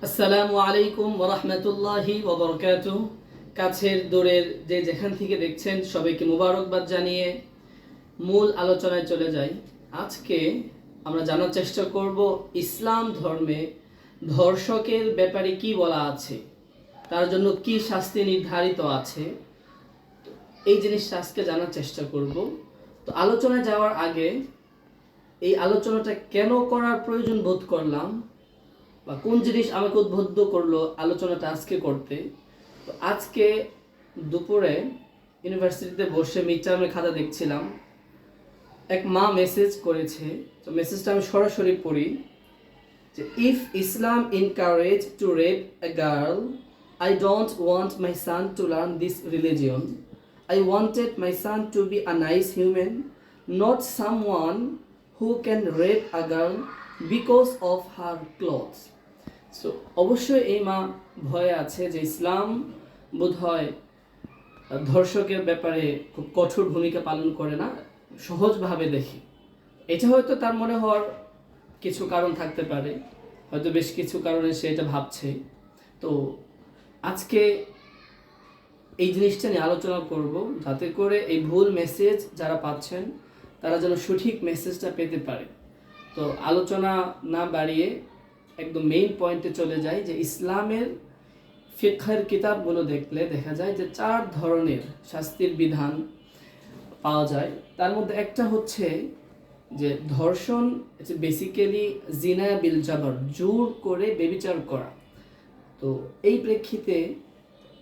আসসালামু আলাইকুম ওয়া রাহমাতুল্লাহি ওয়া বারাকাতুহু। কাছের দূরের যে যেখান থেকে দেখছেন সবাইকে মুবারকবাদ জানিয়ে মূল আলোচনায় চলে যাই। আজকে আমরা জানার চেষ্টা করব ইসলাম ধর্মে ধর্ষকের ব্যাপারে কি বলা আছে, তার জন্য কি শাস্তি নির্ধারিত আছে। এই জিনিসটা আজকে জানার চেষ্টা করব। তো আলোচনায় যাওয়ার আগে এই আলোচনাটা কেন করার প্রয়োজন বোধ করলাম বা কোন জিনিস আমাকে উদ্বুদ্ধ করলো আলোচনাটা আজকে করতে। তো আজকে দুপুরে ইউনিভার্সিটিতে বসে মিড টার্মের খাতা দেখছিলাম, এক মা মেসেজ করেছে। তো মেসেজটা আমি সরাসরি পড়ি যে if Islam encourage to rape a girl, I don't want my son to learn this religion. I wanted my son to be a nice human, not someone who can rape a girl because of her clothes. So অবশ্যই এই মা ভয়ে আছে যে ইসলাম বোধহয় ধর্ষকের ব্যাপারে খুব কঠোর ভূমিকা পালন করে না, সহজভাবে দেখি। এটা হয়তো তার মনে হওয়ার কিছু কারণ থাকতে পারে, হয়তো বেশ কিছু কারণে সে এটা ভাবছে। তো আজকে এই জিনিসটা নিয়ে আলোচনা করব, যাতে করে এই ভুল মেসেজ যারা পাচ্ছেন তারা যেন সঠিক মেসেজটা পেতে পারে। তো আলোচনা না বাড়িয়ে একদম মেইন পয়েন্টে চলে যায় যে ইসলামের ফিকহের কিতাবগুলো দেখলে দেখা যায় যে 4 ধরনের শাস্তির বিধান পাওয়া যায়। তার মধ্যে একটা হচ্ছে যে ধর্ষণ, বেসিক্যালি জিনা বিল জাবর, জোর করে বেবিচার করা। তো এই প্রেক্ষিতে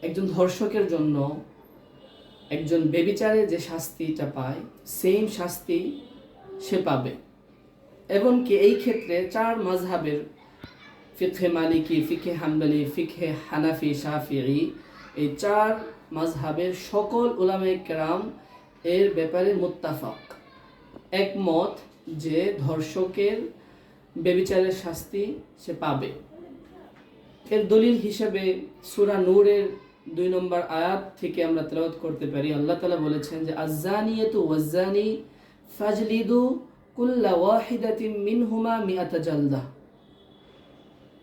একজন ধর্ষকের জন্য একজন বেবিচারে যে শাস্তিটা পায় সেম শাস্তি সে পাবে। এমনকি এই ক্ষেত্রে 4 মাযহাবের ফিকহে মালিকি, ফিকহে হাম্বলি, ফিকহে হানাফি, শাফিঈ, এই 4 মাযহাবের সকল উলামায়ে কেরাম এর ব্যাপারে মুত্তাফাক, একমত যে ধর্ষকের বেবিচারের শাস্তি সে পাবে। এর দলিল হিসেবে সূরা নূরের 2 নম্বর আয়াত থেকে আমরা তেলাওয়াত করতে পারি। আল্লাহ তাআলা বলেছেন যে আয-যানিয়াতু ওয়াজ-যানি ফাজলিদু কুল্লা ওয়াহিদাতিন মিনহুমা মিআতা জালদা,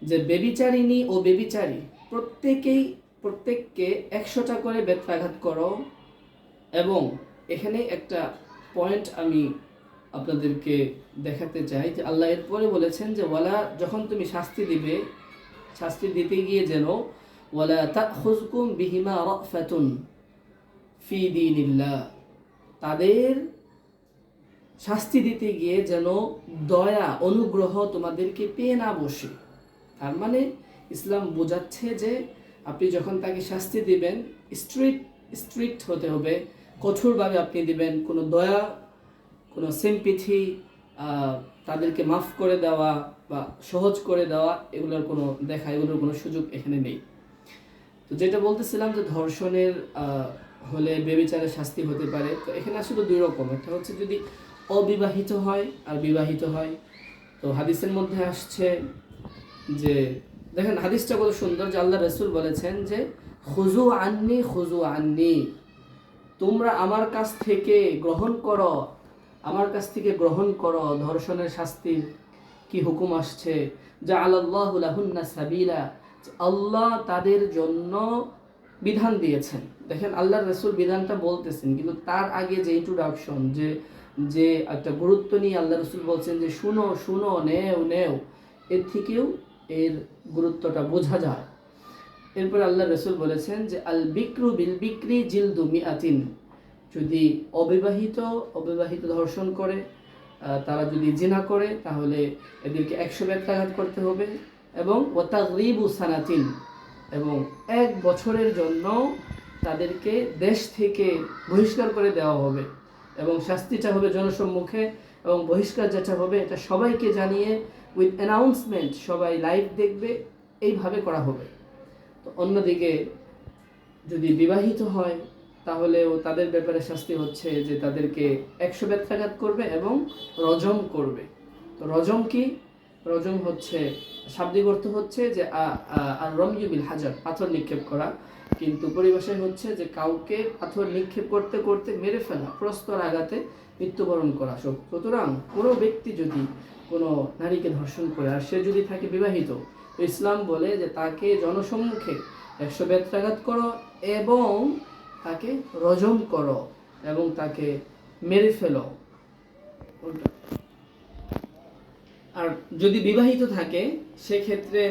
যে বেবিচারিণী ও বেবিচারী প্রত্যেককে 100টা করে বেত্রাঘাত করো। এবং এখানে একটা পয়েন্ট আমি আপনাদেরকে দেখাতে চাই যে আল্লাহ এরপরে বলেছেন যে ওয়ালা, যখন তুমি শাস্তি দিবে, শাস্তি দিতে গিয়ে যেন ওয়ালা তাখুযকুম বিহিমা রাফাতুন ফি দীনিল্লাহ, তাদের শাস্তি দিতে গিয়ে যেন দয়া অনুগ্রহ তোমাদেরকে পেয়ে না বসে। তার মানে ইসলাম বোঝাচ্ছে যে আপনি যখন তাকে শাস্তি দিবেন স্ট্রিক্ট হতে হবে, কঠোরভাবে আপনি দিবেন। কোনো দয়া, কোনো সিম্পিথি, তাদেরকে মাফ করে দেওয়া বা সহজ করে দেওয়া, এগুলোর কোনো সুযোগ এখানে নেই। তো যেটা বলতেছিলাম যে ধর্ষণের হলে বেবিচারের শাস্তি হতে পারে। তো এখানে আসলে 2 রকম, একটা হচ্ছে যদি অবিবাহিত হয় আর বিবাহিত হয়। তো হাদিসের মধ্যে আসছে যে, দেখেন হাদিসটা কত সুন্দর, যে আল্লাহ রাসূল বলেছেন যে খুযু আন্নি, তোমরা আমার কাছ থেকে গ্রহণ করো ধর্ষণের শাস্তির কি হুকুম আসছে। জাআলাল্লাহু লাহুন্না সাবিলা, আল্লাহ তাদের জন্য বিধান দিয়েছেন। দেখেন আল্লাহর রাসূল বিধানটা বলতেছেন, কিন্তু তার আগে যে ইন্ট্রোডাকশন, যে একটা গুরুত্ব নিয়ে আল্লাহ রাসূল বলছেন যে শুনো নেও, এর থেকেও এর গুরুত্বটা বোঝা যায়। এরপর আল্লাহ রাসূল বলেছেন যে আল বিক্রু বিল বিক্রি জিলদু মিআতিন, যদি অবিবাহিত ধর্ষণ করে, তারা যদি জিনা করে, তাহলে এদেরকে 100 বেত্রাঘাত করতে হবে। এবং ওয়াতাগরিবু সানাতিন, এবং 1 বছরের জন্য তাদেরকে দেশ থেকে বহিষ্কার করে দেওয়া হবে। এবং শাস্তিটা হবে জনসম্মুখে, এবং বহিষ্কার যেটা হবে এটা সবাইকে জানিয়ে উইথ অ্যানাউন্সমেন্ট, সবাই লাইভ দেখবে, এইভাবে করা হবে। তো অন্যদিকে যদি বিবাহিত হয় তাহলেও তাদের ব্যাপারে শাস্তি হচ্ছে যে তাদেরকে 100 বেত্রাঘাত করবে এবং রজম করবে। তো রজম কি? রজম হচ্ছে, শাব্দিক অর্থ হচ্ছে যে আর রময়ু বিল হাজার, পাথর নিক্ষেপ করা, কিন্তু পরিভাষায় হচ্ছে যে কাউকে পাথর নিক্ষেপ করতে করতে মেরে ফেলা, প্রস্তর আঘাতে মৃত্যুবরণ করা। সুতরাং কোনো ব্যক্তি যদি কোনো নারীকে ধর্ষণ করে আর সে যদি থাকে বিবাহিত, ইসলাম বলে যে তাকে জনসম্মুখে 100 বেত্রাঘাত করো এবং তাকে রজম করো এবং তাকে মেরে ফেলো। আর যদি বিবাহিত থাকে সেক্ষেত্রে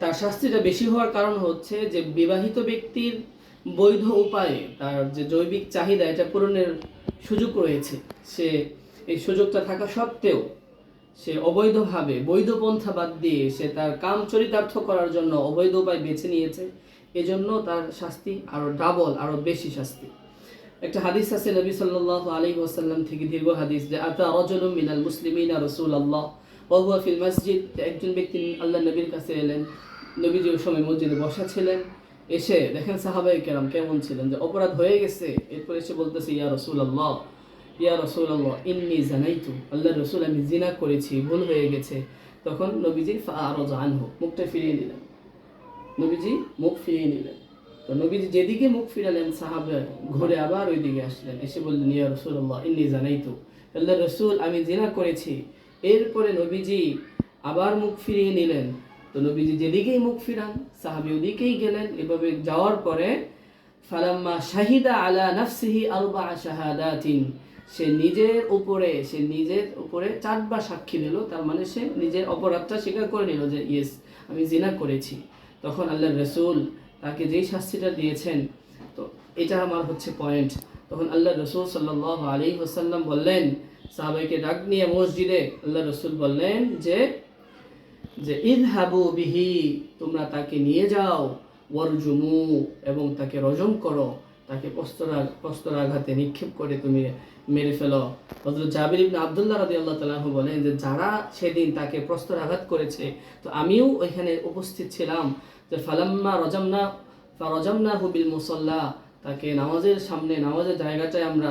তার শাস্তিটা বেশি হওয়ার কারণ হচ্ছে যে বিবাহিত ব্যক্তির বৈধ উপায়ে তার যে জৈবিক চাহিদা এটা পূরণের সুযোগ রয়েছে, সে এই সুযোগটা থাকা সত্ত্বেও সে অবৈধভাবে বৈধ পন্থা বাদ দিয়ে সে তার কাম চরিতার্থ করার জন্য অবৈধ উপায় বেছে নিয়েছে, এজন্য তার শাস্তি আরো ডাবল, আরো বেশি শাস্তি। একটা হাদিস আছে নবী সাল্লাল্লাহু আলাইহি ওয়াসাল্লাম থেকে, দীর্ঘ হাদিস, যে আতা রাজুলুম মিনাল মুসলিমিনা রাসূলুল্লাহ ওয়া হুয়া ফিল মসজিদ। একজন ব্যক্তি আল্লাহর নবীর কাছে এলেন, নবীজি ওই সময় মসজিদে বসা ছিলেন। এসে দেখেন সাহাবায়ে কেরাম কেমন ছিলেন, যে অপরাধ হয়ে গেছে, এরপর এসে বলতেছে ইয়া রাসূলুল্লাহ, ইয়া রাসূলুল্লাহ ইন্নী জানাইতু, আল্লাহর রাসূল আমি জিনা করেছি, ভুল হয়ে গেছে। তখন নবীজি ফাআরাযা আনহু, মুখটা ফিরিয়ে নিলেন, নবীজি মুখ ফিরিয়ে নিলেন। তো নবীজি যেদিকে মুখ ফিরালেন সাহাবা ঘুরে আবার ওই দিকে আসলেন, এসে বললেন ইয়া রাসূলুল্লাহ ইন্নী জানাইতু, আল্লাহর রাসূল আমি জিনা করেছি। এরপরে নবীজি আবার মুখ ফিরিয়ে নিলেন। তো নবীজি যেদিকেই মুখ ফিরান সাহাবী ওদিকেই গেলেন। এভাবে যাওয়ার পরে ফালাম্মা শাহিদা আলা নাফসিহি আরবা শাহাদাতিন, সে নিজের উপরে 4বার সাক্ষী দিল, তার মানে সে নিজের অপরাধটা স্বীকার করে নিল যে ইয়েস আমি জিনা করেছি। তখন আল্লাহর রাসূল তাকে যেই শাস্তিটা দিয়েছেন, তো এটা আমার হচ্ছে পয়েন্ট। তখন আল্লাহর রাসূল সাল্লাল্লাহু আলাইহি ওয়াসাল্লাম বললেন, সাহাবাইকে ডাক নিয়ে মসজিদে আল্লাহর রাসূল বললেন যে ইযহাবু বিহি, তোমরা তাকে নিয়ে যাও, ওয়ারজুমু, এবং তাকে রজম করো, তাকে প্রস্তরাঘাতে নিক্ষেপ করে তুমি মেরে ফেলো। হযরত জাবির ইবনে আব্দুল্লাহ রাদিয়াল্লাহু তাআলা আনহু বলেন যে যারা সেদিন তাকে প্রস্তরাঘাত করেছে, তো আমিও ওইখানে উপস্থিত ছিলাম, যে ফালাম্মা রজামনাহু বিল মুসাল্লা, তাকে নামাজের সামনে নামাজের জায়গাটায় আমরা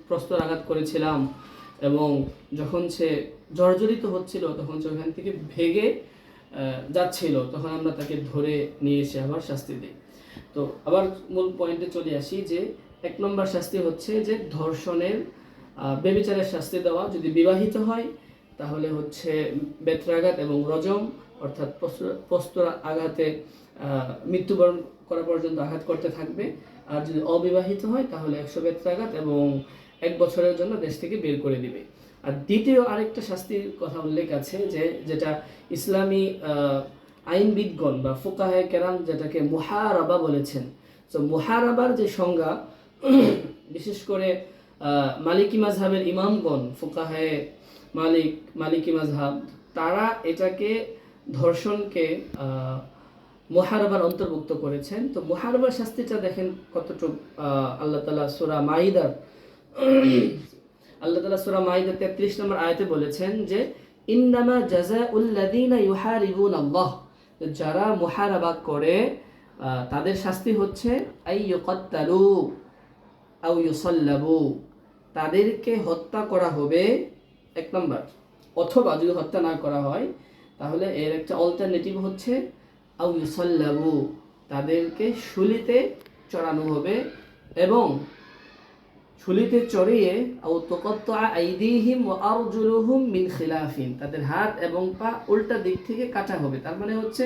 প্রস্তরাঘাত করেছিলাম, এবং যখন সে জর্জরিত হচ্ছিল তখন সে ওখান থেকে ভেগে যাচ্ছিল, তখন আমরা তাকে ধরে নিয়ে এসে আবার শাস্তি দিই। তো আবার মূল পয়েন্টে চলে আসি, যে 1 নম্বর শাস্তি হচ্ছে যে ধর্ষণের ব্যভিচারের শাস্তি দেওয়া। যদি বিবাহিত হয় তাহলে হচ্ছে বেত্রাঘাত এবং রজম, অর্থাৎ প্রস্তর আঘাতে মৃত্যুবরণ করা পর্যন্ত আঘাত করতে থাকবে। আর যদি অবিবাহিত হয় তাহলে 100 বেত্রাঘাত এবং 1 বছরের জন্য দেশ থেকে বের করে দিবে। আর দ্বিতীয় আরেকটা শাস্তির কথা উল্লেখ আছে, যেটা ইসলামী আইনবিদগণ বা ফুকাহে কেরাম যেটাকে মুহারাবা বলেছেন। তো মুহারাবার যে সংজ্ঞা, বিশেষ করে মালিকি মাযহাবের ইমামগণ, ফুকাহে মালিকি মাযহাব, তারা এটাকে ধর্ষণকে মুহারাবার অন্তর্ভুক্ত করেছেন। তো মুহারাবার শাস্তিটা দেখেন কতটুকু আল্লাহ তাআলা সূরা মাইদার 33 নম্বর আয়াতে বলেছেন যে ইন্নামা জাযাউল লাযিনা ইউহারিবুনাল্লাহ, যারা মুহারাবা করে তাদের শাস্তি হচ্ছে আইয়ুকাত্তালু আও ইউসাল্লাবু, তাদেরকে হত্যা করা হবে 1 নম্বর, অথবা যদি হত্যা না করা হয় তাহলে এর একটা অল্টারনেটিভ হচ্ছে আও ইউসাল্লাবু, তাদেরকে শুলিতে চড়ানো হবে, এবং শুলিতে চড়িয়ে আও তুকাত্তা আইদিহিম ওয়া আরজুলুহুম মিন খিলাফিন, তাদের হাত এবং পা উল্টা দিক থেকে কাটা হবে। তার মানে হচ্ছে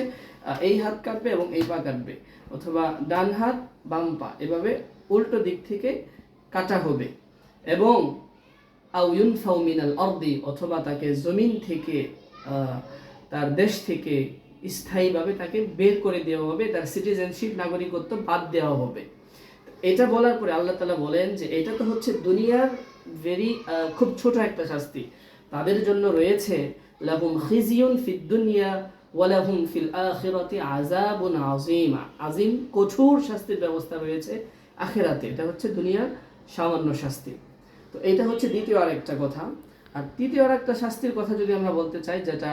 এই হাত কাটবে এবং এই পা কাটবে, অথবা ডান হাত বাম পা এভাবে উল্টো দিক থেকে কাটা হবে। এবং আও ইউনফাউ মিনাল আরদি, অথবা তাকে জমিন থেকে তার দেশ থেকে স্থায়ীভাবে তাকে বের করে দেওয়া হবে, তার সিটিজেনশিপ নাগরিকত্ব বাদ দেওয়া হবে। এটা বলার পরে আল্লাহ তাআলা বলেন যে এটা তো হচ্ছে দুনিয়ার খুব ছোট একটা শাস্তি, তাদের জন্য রয়েছে লাহুম খিজিয়ুন ফিদ দুনিয়া ওয়া লাহুম ফিল আখিরাতি আযাবুন আযীম, আযীম কঠোর শাস্তির ব্যবস্থা রয়েছে আখিরাতে। এটা হচ্ছে দুনিয়ার সামান্য শাস্তি। তো এটা হচ্ছে দ্বিতীয় আরেকটা কথা। আর তৃতীয় আরেকটা শাস্তির কথা যদি আমরা বলতে চাই, যেটা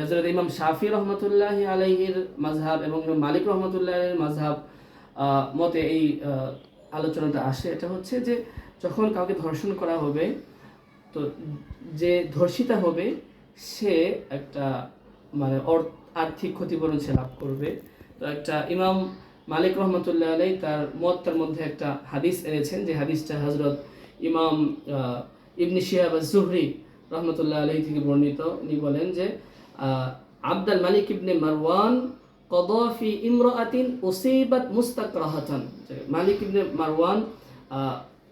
হযরত ইমাম শাফি রহমাতুল্লাহি আলাইহির মাযহাব এবং ইমাম মালিক রহমাতুল্লাহির মাযহাব মতে এই আলোচনাটা আসে, এটা হচ্ছে যে যখন কাউকে ধর্ষণ করা হবে, তো যে ধর্ষিতা হবে সে একটা মানে আর্থিক ক্ষতিপূরণ সে লাভ করবে। তো একটা ইমাম মালিক রহমতুল্লাহ আলাই তার মুওয়াত্তার মধ্যে একটা হাদিস এনেছেন, যে হাদিসটা হযরত ইমাম ইবনে শিহাব আজ-জুহরি রহমতুল্লাহ আলাই থেকে বর্ণিত। উনি বলেন যে আব্দুল মালিক ইবনে মারওয়ান কদা ফি ইমরাআতিন উসিবাত মুস্তাকরাহাতান, মালিক ইবনে মারওয়ান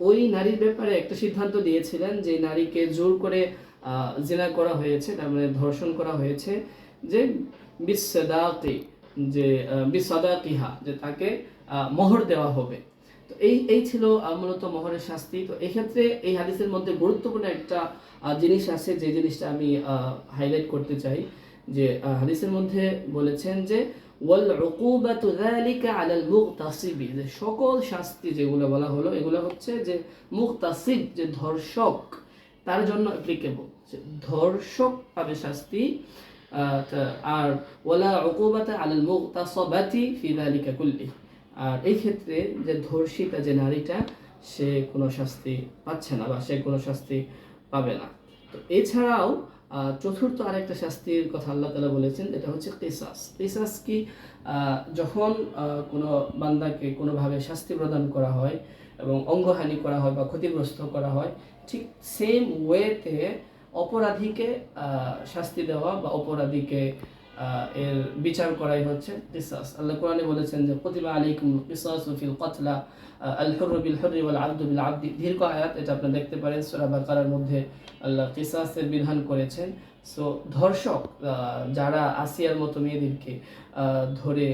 ওই নারীর ব্যাপারে একটা সিদ্ধান্ত দিয়েছিলেন যে নারীকে জোর করে জিনা করা হয়েছে, তার মানে ধর্ষণ করা হয়েছে, যে বিসসাদাকি, যে বিসাদাকিহা, যে তাকে মোহর দেওয়া হবে। তো এই ছিল মূলত মোহরের শাস্তি। তো এই ক্ষেত্রে এই হাদিসের মধ্যে গুরুত্বপূর্ণ একটা জিনিস আছে, যে জিনিসটা আমি হাইলাইট করতে চাই, যে হাদিসের মধ্যে বলেছেন যে ওয়াল উকুবাতু যালিকা আলাল মুগতাসিবি, যে সকল শাস্তি যেগুলো বলা হলো এগুলো হচ্ছে যে মুগতাসিব, যে ধর্ষক, তার জন্য অ্যাপ্লিকেবল, ধর্ষক পাবে শাস্তি। আর ওয়ালা উকুবাতা আলাল মুগতাসাবাতি ফি যালিকা কুল্লি, আর এই ক্ষেত্রে যে ধর্ষিতা যে নারীটা, সে কোনো শাস্তি পাচ্ছে না বা সে কোনো শাস্তি পাবে না। তো এছাড়াও চতুর্থ আরেকটা শাস্তির কথা আল্লাহ তাআলা বলেছেন, এটা হচ্ছে কিসাস। কিসাস কি? যখন কোনো বান্দাকে কোনোভাবে শাস্তি প্রদান করা হয় এবং অঙ্গহানি করা হয় বা ক্ষতিগ্রস্ত করা হয়, ঠিক সেম ওয়েতে অপরাধীকে শাস্তি দেওয়া বা অপরাধীকে এর বিচার করাই হচ্ছে কিসাস। আল্লাহ কোরআনে বলেছেন যে কুতিবা আলাইকুমুল কিসাসু ফিল কতলা আল হুররু বিল হুররি ওয়াল আবদু বিল আবদি, দীর্ঘ আয়াত, এটা আপনি দেখতে পারেন সূরা বাকারার মধ্যে আল্লাহ কিসাসের বিধান করেছেন। সো ধর্ষক যারা আসিয়ার মতো মেয়েদেরকে ধরে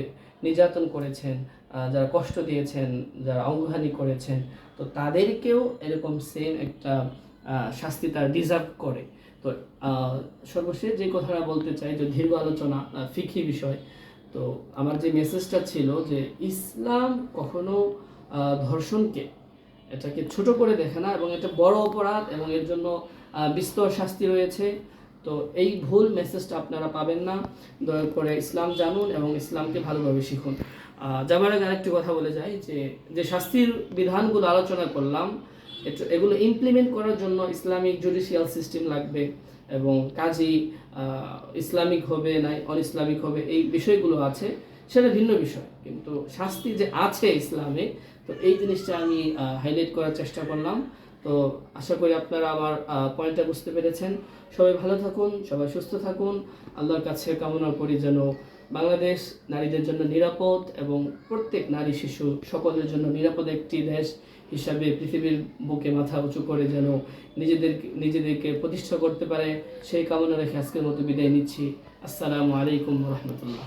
নির্যাতন করেছেন, যারা কষ্ট দিয়েছেন, যারা অঙ্গহানি করেছেন, তো তাদেরকেও এরকম সেম একটা শাস্তি তারা ডিজার্ভ করে। তো সর্বশেষ যে কথাটা বলতে চাই, যে দীর্ঘ আলোচনা ফিকহি বিষয়, তো আমার যে মেসেজটা ছিল যে ইসলাম কখনো ধর্ষণকে এটাকে ছোট করে দেখে না, এবং এটা বড় অপরাধ এবং এর জন্য বিস্তর শাস্তি রয়েছে। তো এই ভুল মেসেজটা আপনারা পাবেন না। দয়া করে ইসলাম জানুন এবং ইসলামকে ভালোভাবে শিখুন। যাবার আগে আরেকটি কথা বলে যাই, যে শাস্তির বিধানগুলো আলোচনা করলাম, এগুলো ইমপ্লিমেন্ট করার জন্য ইসলামিক জুডিশিয়াল সিস্টেম লাগবে, এবং কাজী ইসলামিক হবে না অন ইসলামিক হবে, এই বিষয়গুলো আছে, সেটা ভিন্ন বিষয়। কিন্তু শাস্তি যে আছে ইসলামে, তো এই জিনিসটা আমি হাইলাইট করার চেষ্টা করলাম। তো আশা করি আপনারা আমার পয়েন্টটা বুঝতে পেরেছেন। সবাই ভালো থাকুন, সবাই সুস্থ থাকুন। আল্লাহর কাছে কামনা করি যেন বাংলাদেশ নারীদের জন্য নিরাপদ এবং প্রত্যেক নারী শিশু সকলের জন্য নিরাপদ একটি দেশ হিসাবে পৃথিবীর বুকে মাথা উঁচু করে যেন নিজেদেরকে প্রতিষ্ঠা করতে পারে, সেই কামনা রেখে আজকের মতো বিদায় নিচ্ছি। আসসালামু আলাইকুম ওয়া রাহমাতুল্লাহ।